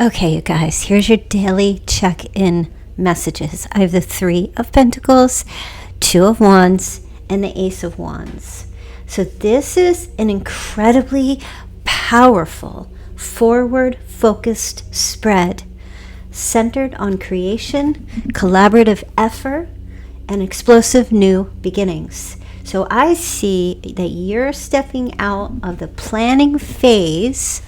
Okay, you guys, here's your daily check-in messages. I have the 3 of Pentacles, 2 of Wands, and the Ace of Wands. So this is an incredibly powerful, forward-focused spread centered on creation, collaborative effort, and explosive new beginnings. So I see that you're stepping out of the planning phase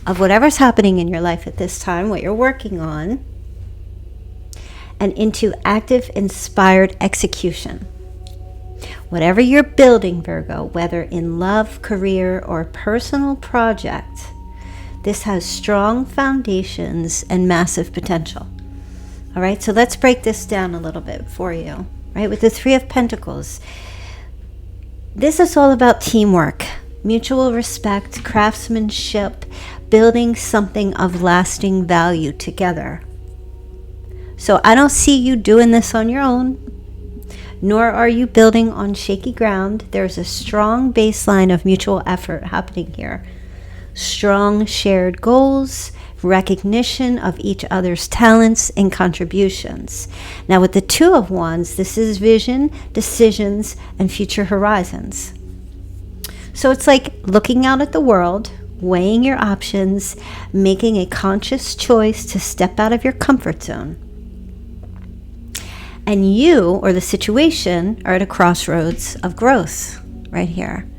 of whatever's happening in your life at this time, what you're working on, and into active, inspired execution. Whatever you're building, Virgo, whether in love, career, or personal project, this has strong foundations and massive potential. All right, so let's break this down a little bit for you, right? With the 3 of Pentacles, this is all about teamwork, mutual respect, craftsmanship, building something of lasting value together. So I don't see you doing this on your own, nor are you building on shaky ground. There's a strong baseline of mutual effort happening here. Strong shared goals, recognition of each other's talents and contributions. Now with the 2 of Wands, this is vision, decisions, and future horizons. So it's like looking out at the world, weighing your options, making a conscious choice to step out of your comfort zone. And you, or the situation, are at a crossroads of growth right here.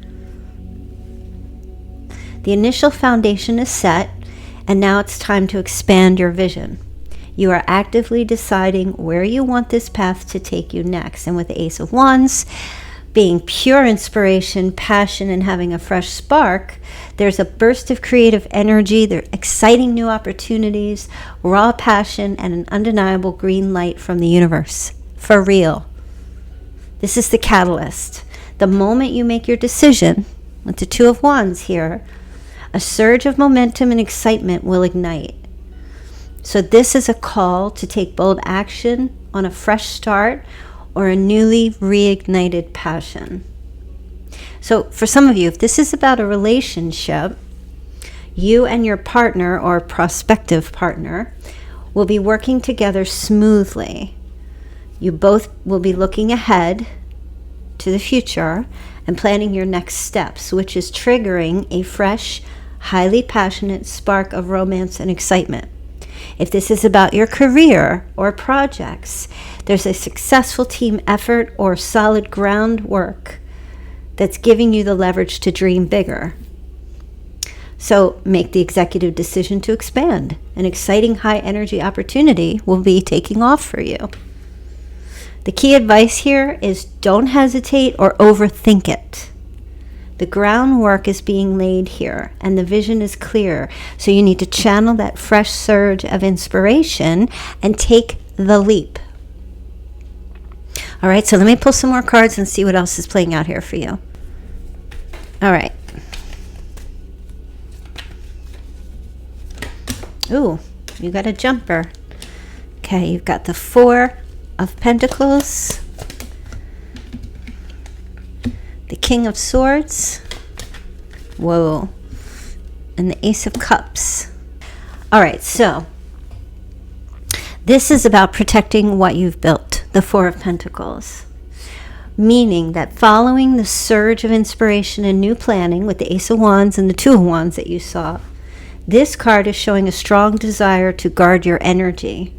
The initial foundation is set, and now it's time to expand your vision. You are actively deciding where you want this path to take you next. And with the Ace of Wands, being pure inspiration, passion, and having a fresh spark, there's a burst of creative energy, there are exciting new opportunities, raw passion, and an undeniable green light from the universe. For real. This is the catalyst. The moment you make your decision, with the 2 of Wands here, a surge of momentum and excitement will ignite. So this is a call to take bold action on a fresh start or a newly reignited passion. So for some of you, if this is about a relationship, you and your partner or prospective partner will be working together smoothly. You both will be looking ahead to the future and planning your next steps, which is triggering a fresh, highly passionate spark of romance and excitement. If this is about your career or projects, there's a successful team effort or solid groundwork that's giving you the leverage to dream bigger. So make the executive decision to expand. An exciting high energy opportunity will be taking off for you. The key advice here is don't hesitate or overthink it. The groundwork is being laid here and the vision is clear. So you need to channel that fresh surge of inspiration and take the leap. All right, so let me pull some more cards and see what else is playing out here for you. All right. Ooh, you got a jumper. Okay, you've got the 4 of Pentacles, the King of Swords, whoa, and the Ace of Cups. All right, so this is about protecting what you've built, the 4 of Pentacles, meaning that following the surge of inspiration and new planning with the Ace of Wands and the 2 of Wands that you saw, this card is showing a strong desire to guard your energy,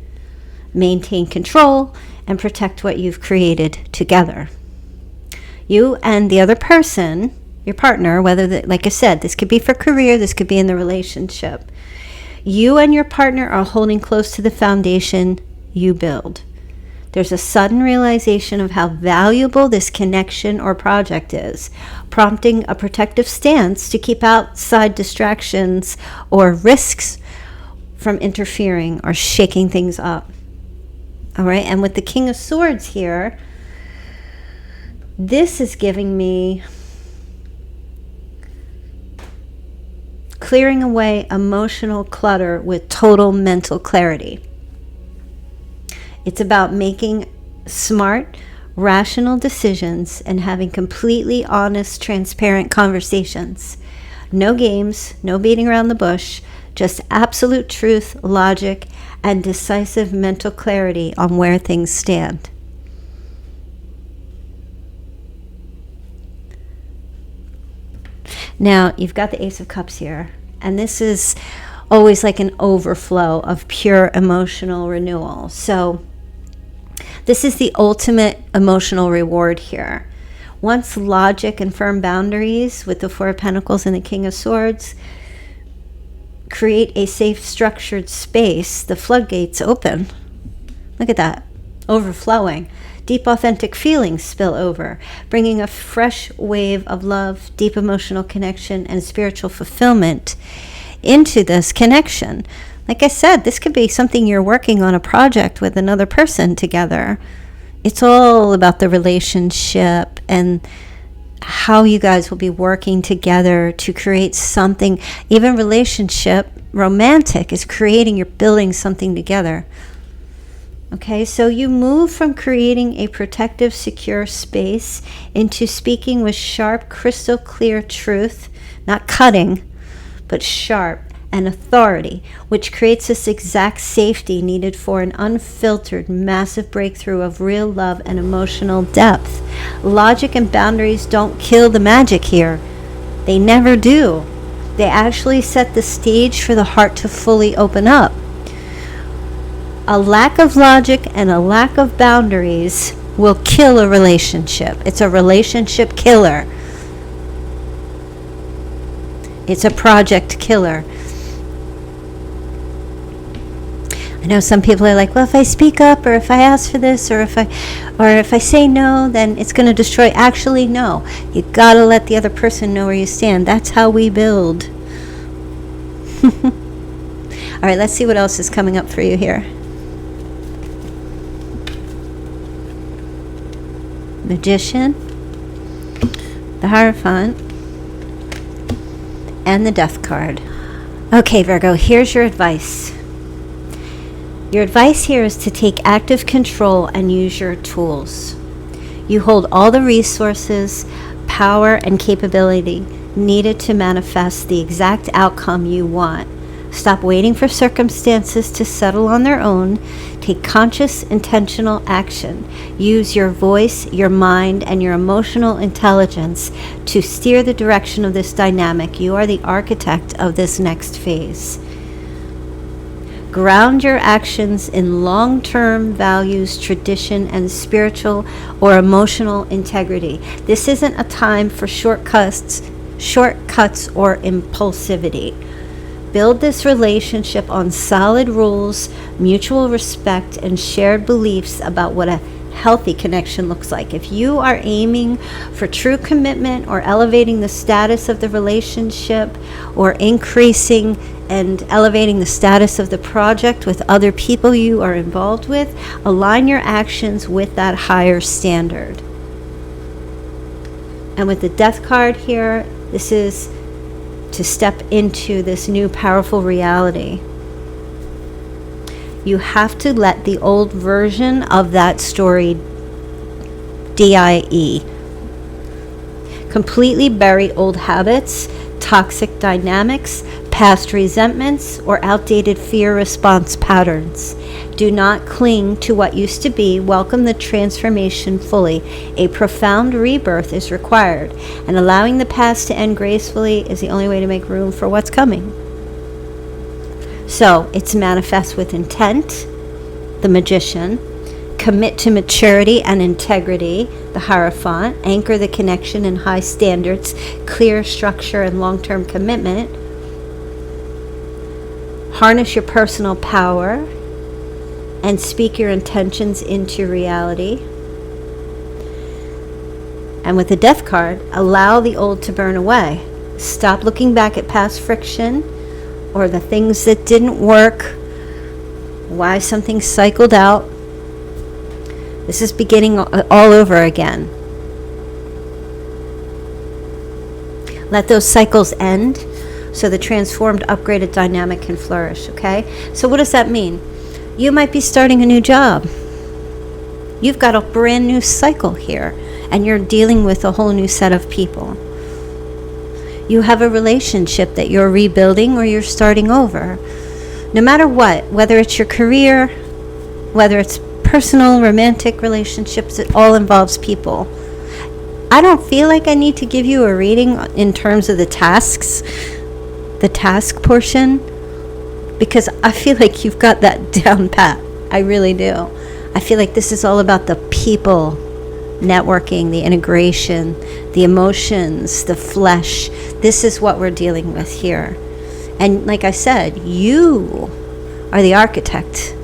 maintain control, and protect what you've created together. You and the other person, your partner, like I said, this could be for career, this could be in the relationship. You and your partner are holding close to the foundation you build. There's a sudden realization of how valuable this connection or project is, prompting a protective stance to keep outside distractions or risks from interfering or shaking things up. All right, and with the King of Swords here, this is giving me clearing away emotional clutter with total mental clarity. It's about making smart, rational decisions and having completely honest, transparent conversations. No games, no beating around the bush, Just absolute truth, logic, and decisive mental clarity on where things stand. Now, you've got the Ace of Cups here, and this is always like an overflow of pure emotional renewal. So this is the ultimate emotional reward here. Once logic and firm boundaries with the Four of Pentacles and the King of Swords create a safe, structured space, the floodgates open. Look at that, overflowing. Deep, authentic feelings spill over, bringing a fresh wave of love, deep emotional connection, and spiritual fulfillment into this connection. Like I said, this could be something you're working on a project with another person together. It's all about the relationship and how you guys will be working together to create something. Even relationship, romantic, is creating, you're building something together. Okay, so you move from creating a protective, secure space into speaking with sharp, crystal clear truth, not cutting, but sharp, and authority, which creates this exact safety needed for an unfiltered, massive breakthrough of real love and emotional depth. Logic and boundaries don't kill the magic here. They never do. They actually set the stage for the heart to fully open up. A lack of logic and a lack of boundaries will kill a relationship. It's a relationship killer. It's a project killer. I know some people are like, well, if I speak up, or if I ask for this, or if I say no, then it's going to destroy. Actually, no. You got to let the other person know where you stand. That's how we build. All right, let's see what else is coming up for you here. Magician, the Hierophant, and the Death card. Okay, Virgo, here's your advice. Your advice here is to take active control and use your tools. You hold all the resources, power, and capability needed to manifest the exact outcome you want. Stop waiting for circumstances to settle on their own. Take conscious, intentional action. Use your voice, your mind, and your emotional intelligence to steer the direction of this dynamic. You are the architect of this next phase. Ground your actions in long-term values, tradition, and spiritual or emotional integrity. This isn't a time for shortcuts or impulsivity. Build this relationship on solid rules, mutual respect, and shared beliefs about what a healthy connection looks like. If you are aiming for true commitment or elevating the status of the relationship or increasing and elevating the status of the project with other people you are involved with, align your actions with that higher standard. And with the Death card here, this is to step into this new powerful reality. You have to let the old version of that story die. Completely bury old habits, toxic dynamics, past resentments, or outdated fear response patterns. Do not cling to what used to be. Welcome the transformation fully. A profound rebirth is required, and allowing the past to end gracefully is the only way to make room for what's coming. So, it's manifest with intent, the Magician. Commit to maturity and integrity, the Hierophant. Anchor the connection in high standards, clear structure, and long-term commitment. Harness your personal power and speak your intentions into reality. And with the Death card, allow the old to burn away. Stop looking back at past friction or the things that didn't work, why something cycled out. This is beginning all over again. Let those cycles end so the transformed, upgraded dynamic can flourish, okay? So what does that mean? You might be starting a new job. You've got a brand new cycle here, and you're dealing with a whole new set of people. you have a relationship that you're rebuilding or you're starting over. No matter what, whether it's your career, whether it's personal, romantic relationships, it all involves people. I don't feel like I need to give you a reading in terms of the tasks, the task portion, because I feel like you've got that down pat. I really do. I feel like this is all about the people, networking, the integration, the emotions, the flesh. This is what we're dealing with here. And like I said, you are the architect.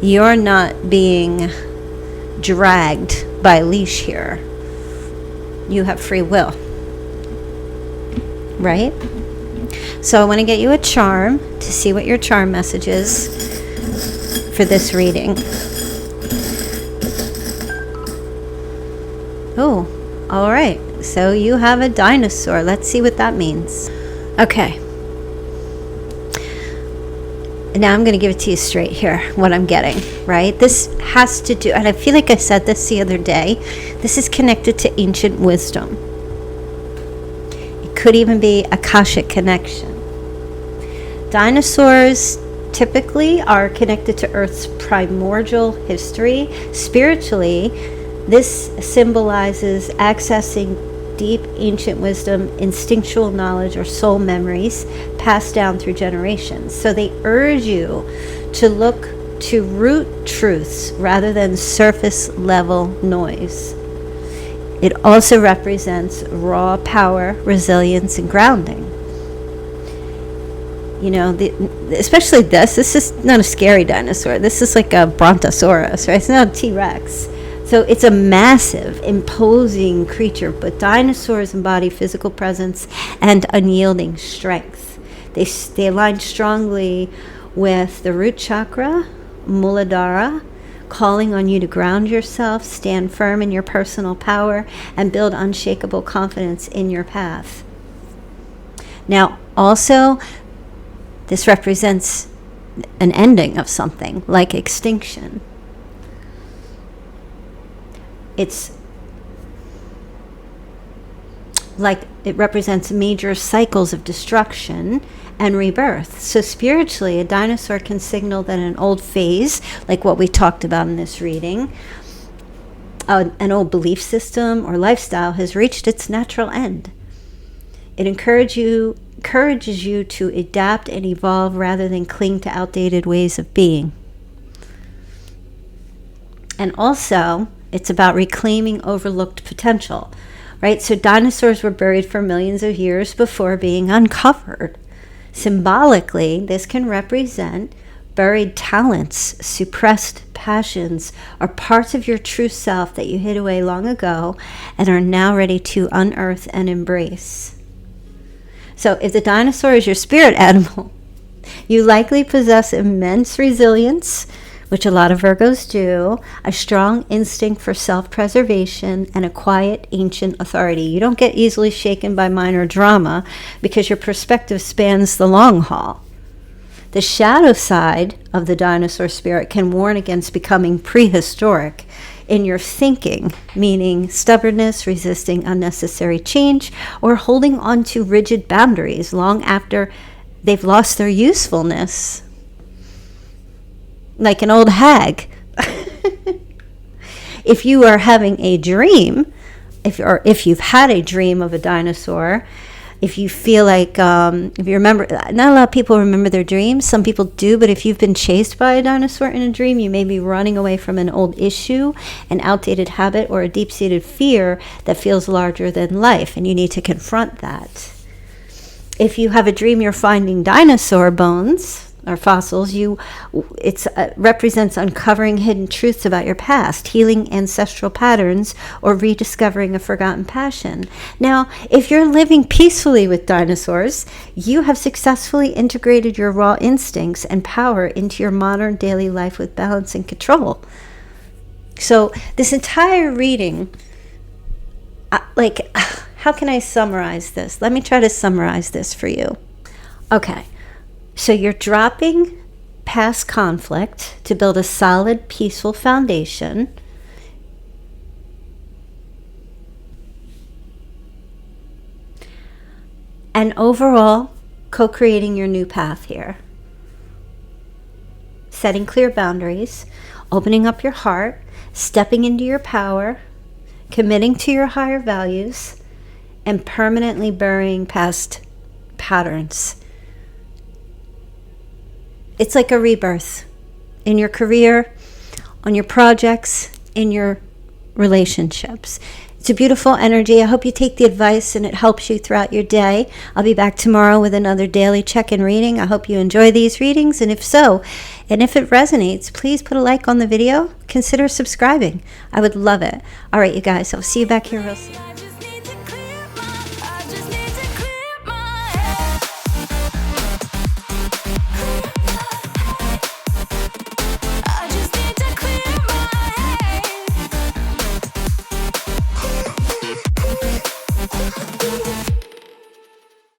You're not being dragged by a leash here. You have free will, right? So I want to get you a charm to see what your charm message is for this reading. Oh, all right. So you have a dinosaur. Let's see what that means. Okay. Now I'm going to give it to you straight here, what I'm getting, right? This has to do, and I feel like I said this the other day, this is connected to ancient wisdom. It could even be Akashic connection. Dinosaurs typically are connected to Earth's primordial history. Spiritually, this symbolizes accessing deep ancient wisdom, instinctual knowledge, or soul memories passed down through generations. So they urge you to look to root truths rather than surface level noise. It also represents raw power, resilience, and grounding. You know, especially this is not a scary dinosaur. This is like a brontosaurus, right? It's not a T-Rex. So it's a massive, imposing creature, but dinosaurs embody physical presence and unyielding strength. They align strongly with the root chakra, Muladhara, calling on you to ground yourself, stand firm in your personal power, and build unshakable confidence in your path. Now, also, this represents an ending of something, like extinction. It's like it represents major cycles of destruction and rebirth. So spiritually, a dinosaur can signal that an old phase, like what we talked about in this reading, an old belief system or lifestyle has reached its natural end. It encourages you to adapt and evolve rather than cling to outdated ways of being. And also, it's about reclaiming overlooked potential, right? So dinosaurs were buried for millions of years before being uncovered. Symbolically, this can represent buried talents, suppressed passions, or parts of your true self that you hid away long ago and are now ready to unearth and embrace. So if the dinosaur is your spirit animal, you likely possess immense resilience, which a lot of Virgos do, a strong instinct for self-preservation, and a quiet, ancient authority. You don't get easily shaken by minor drama because your perspective spans the long haul. The shadow side of the dinosaur spirit can warn against becoming prehistoric in your thinking, meaning stubbornness, resisting unnecessary change, or holding on to rigid boundaries long after they've lost their usefulness. Like an old hag. If you are having a dream, if you've had a dream of a dinosaur, if you feel like, if you remember, not a lot of people remember their dreams. Some people do, but if you've been chased by a dinosaur in a dream, you may be running away from an old issue, an outdated habit, or a deep-seated fear that feels larger than life, and you need to confront that. If you have a dream you're finding dinosaur bones or fossils, it represents uncovering hidden truths about your past, healing ancestral patterns, or rediscovering a forgotten passion. Now, if you're living peacefully with dinosaurs, you have successfully integrated your raw instincts and power into your modern daily life with balance and control. So this entire reading, how can I summarize this? Let me try to summarize this for you. Okay. So you're dropping past conflict to build a solid, peaceful foundation. and overall co-creating your new path here. Setting clear boundaries, opening up your heart, stepping into your power, committing to your higher values, and permanently burying past patterns. It's like a rebirth in your career, on your projects, in your relationships. It's a beautiful energy. I hope you take the advice and it helps you throughout your day. I'll be back tomorrow with another daily check-in reading. I hope you enjoy these readings, and if so, and if it resonates, please put a like on the video. Consider subscribing. I would love it. All right, you guys, I'll see you back here real soon.